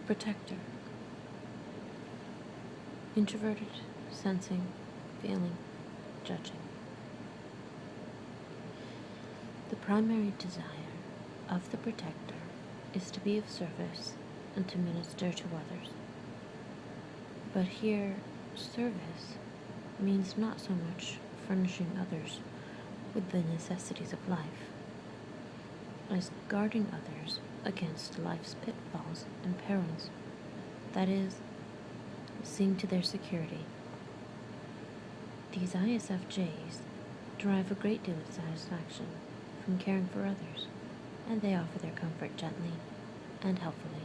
Protector. Introverted, sensing, feeling, judging. The primary desire of the protector is to be of service and to minister to others. But here, service means not so much furnishing others with the necessities of life as guarding others against life's pitfalls and perils, that is, seeing to their security. These ISFJs derive a great deal of satisfaction from caring for others, and they offer their comfort gently and helpfully,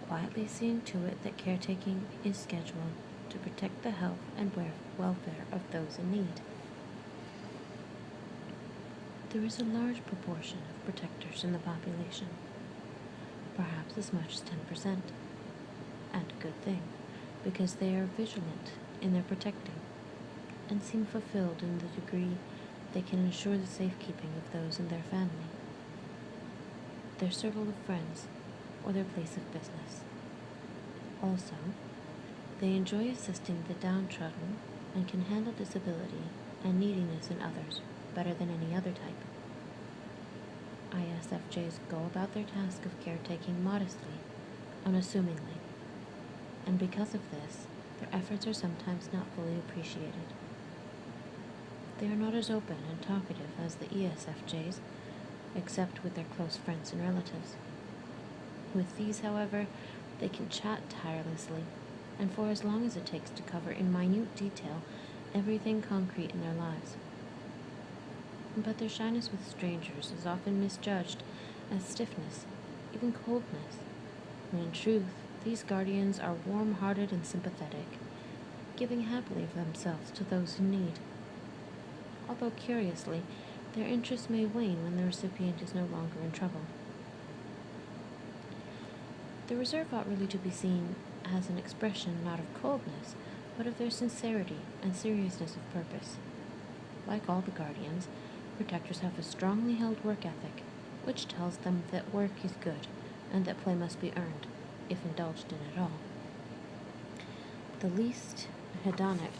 quietly seeing to it that caretaking is scheduled to protect the health and welfare of those in need. There is a large proportion of protectors in the population, perhaps as much as 10%, and a good thing, because they are vigilant in their protecting, and seem fulfilled in the degree they can ensure the safekeeping of those in their family, their circle of friends, or their place of business. Also, they enjoy assisting the downtrodden and can handle disability and neediness in others better than any other type. ISFJs go about their task of caretaking modestly, unassumingly, and because of this, their efforts are sometimes not fully appreciated. They are not as open and talkative as the ESFJs, except with their close friends and relatives. With these, however, they can chat tirelessly, and for as long as it takes to cover in minute detail everything concrete in their lives. But their shyness with strangers is often misjudged as stiffness, even coldness, when in truth, these guardians are warm-hearted and sympathetic, giving happily of themselves to those in need. Although curiously, their interest may wane when the recipient is no longer in trouble. The reserve ought really to be seen as an expression not of coldness, but of their sincerity and seriousness of purpose. Like all the guardians, protectors have a strongly held work ethic, which tells them that work is good and that play must be earned, if indulged in at all. The least hedonic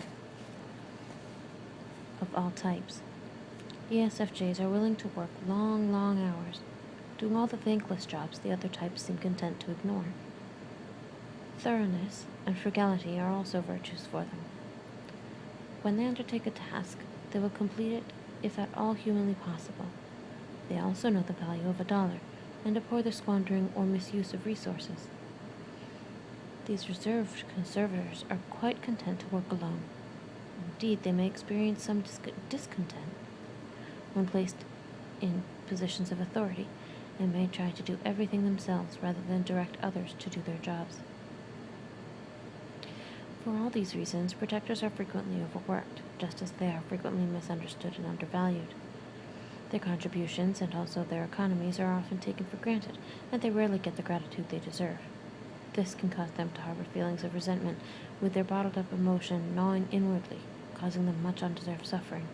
of all types, ESFJs are willing to work long hours, doing all the thankless jobs the other types seem content to ignore. Thoroughness and frugality are also virtues for them. When they undertake a task, they will complete it if at all humanly possible. They also know the value of $1 and abhor the squandering or misuse of resources. These reserved conservators are quite content to work alone. Indeed, they may experience some discontent when placed in positions of authority, and may try to do everything themselves rather than direct others to do their jobs. For all these reasons, protectors are frequently overworked, just as they are frequently misunderstood and undervalued. Their contributions and also their economies are often taken for granted, and they rarely get the gratitude they deserve. This can cause them to harbor feelings of resentment, with their bottled-up emotion gnawing inwardly, causing them much undeserved suffering.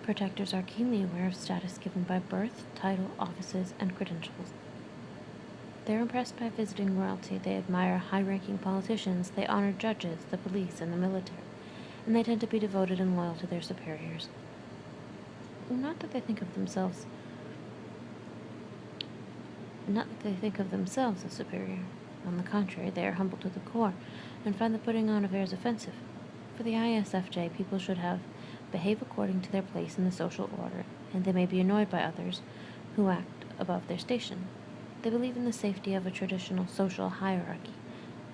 Protectors are keenly aware of status given by birth, title, offices, and credentials. They are impressed by visiting royalty, they admire high-ranking politicians, they honor judges, the police, and the military, and they tend to be devoted and loyal to their superiors. Not that they think of themselves as superior. On the contrary, they are humble to the core, and find the putting on of airs offensive. For the ISFJ, people should behave according to their place in the social order, and they may be annoyed by others who act above their station. They believe in the safety of a traditional social hierarchy,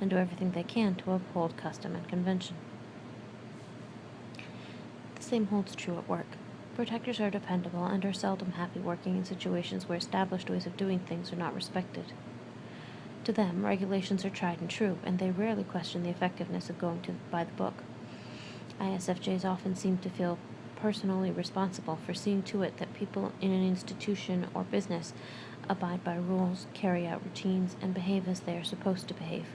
and do everything they can to uphold custom and convention. The same holds true at work. Protectors are dependable and are seldom happy working in situations where established ways of doing things are not respected. To them, regulations are tried and true, and they rarely question the effectiveness of going by the book. ISFJs often seem to feel personally responsible for seeing to it that people in an institution or business abide by rules, carry out routines, and behave as they are supposed to behave.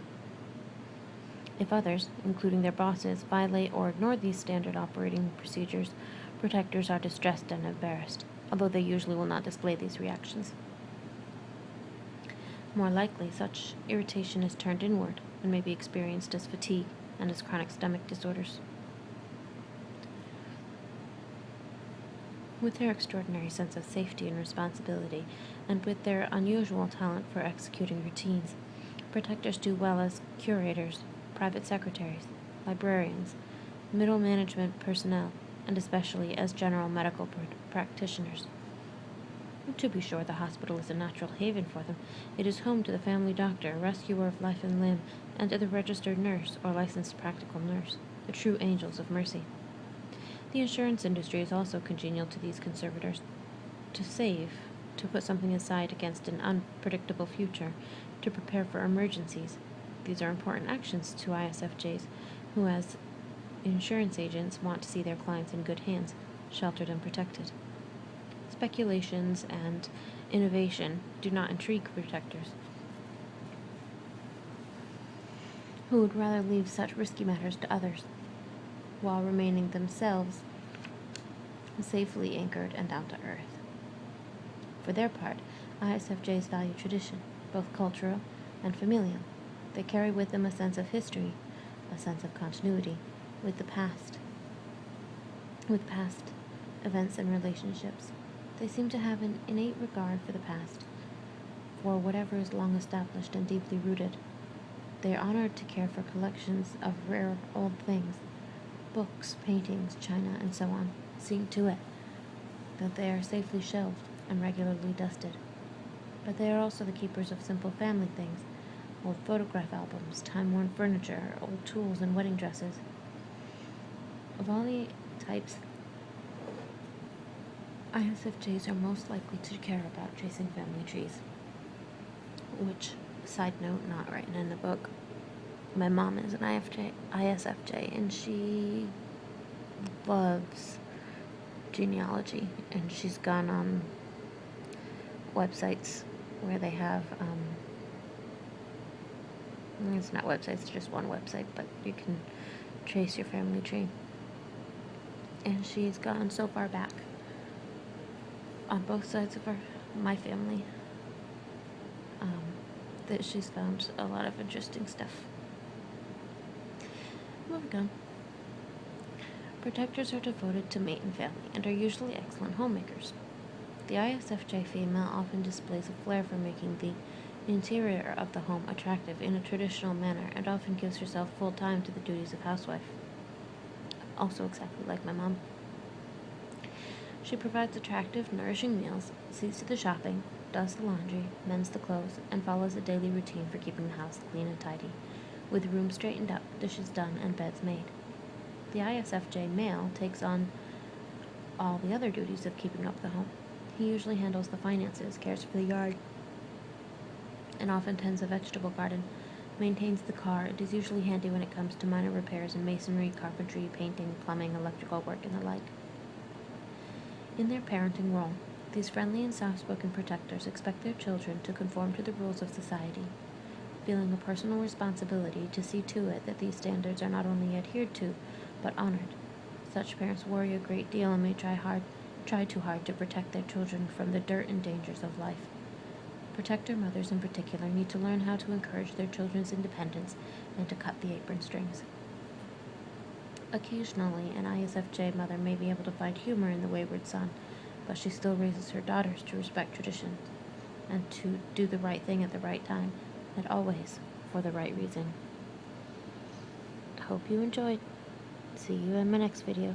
If others, including their bosses, violate or ignore these standard operating procedures, protectors are distressed and embarrassed, although they usually will not display these reactions. More likely, such irritation is turned inward and may be experienced as fatigue and as chronic stomach disorders. With their extraordinary sense of safety and responsibility, and with their unusual talent for executing routines, protectors do well as curators, private secretaries, librarians, middle management personnel, and especially as general medical practitioners. To be sure, the hospital is a natural haven for them. It is home to the family doctor, rescuer of life and limb, and to the registered nurse or licensed practical nurse, the true angels of mercy. The insurance industry is also congenial to these conservators. To save, to put something aside against an unpredictable future, to prepare for emergencies. These are important actions to ISFJs, who as insurance agents want to see their clients in good hands, sheltered and protected. Speculations and innovation do not intrigue protectors, who would rather leave such risky matters to others, while remaining themselves safely anchored and down to earth. For their part, ISFJs value tradition, both cultural and familial. They carry with them a sense of history, a sense of continuity with past events and relationships. They seem to have an innate regard for the past, for whatever is long established and deeply rooted. They are honored to care for collections of rare old things, books, paintings, china, and so on, seeing to it that they are safely shelved and regularly dusted. But they are also the keepers of simple family things, old photograph albums, time-worn furniture, old tools, and wedding dresses. Of all the types, ISFJs are most likely to care about tracing family trees, which, side note, not written in the book, my mom is an ISFJ, and she loves genealogy, and she's gone on websites where they have, it's not websites, it's just one website, but you can trace your family tree. And she's gone so far back on both sides of my family that she's found a lot of interesting stuff. Moving on. Protectors are devoted to mate and family and are usually excellent homemakers. The ISFJ female often displays a flair for making the interior of the home attractive in a traditional manner and often gives herself full time to the duties of housewife. Also exactly like my mom. She provides attractive, nourishing meals, sees to the shopping, does the laundry, mends the clothes, and follows a daily routine for keeping the house clean and tidy, with rooms straightened up, dishes done, and beds made. The ISFJ male takes on all the other duties of keeping up the home. He usually handles the finances, cares for the yard, and often tends a vegetable garden, maintains the car, and is usually handy when it comes to minor repairs in masonry, carpentry, painting, plumbing, electrical work, and the like. In their parenting role, these friendly and soft-spoken protectors expect their children to conform to the rules of society, feeling a personal responsibility to see to it that these standards are not only adhered to, but honored. Such parents worry a great deal and may try too hard to protect their children from the dirt and dangers of life. Protector mothers in particular need to learn how to encourage their children's independence and to cut the apron strings. Occasionally, an ISFJ mother may be able to find humor in the wayward son, but she still raises her daughters to respect traditions and to do the right thing at the right time, and always for the right reason. I hope you enjoyed. See you in my next video.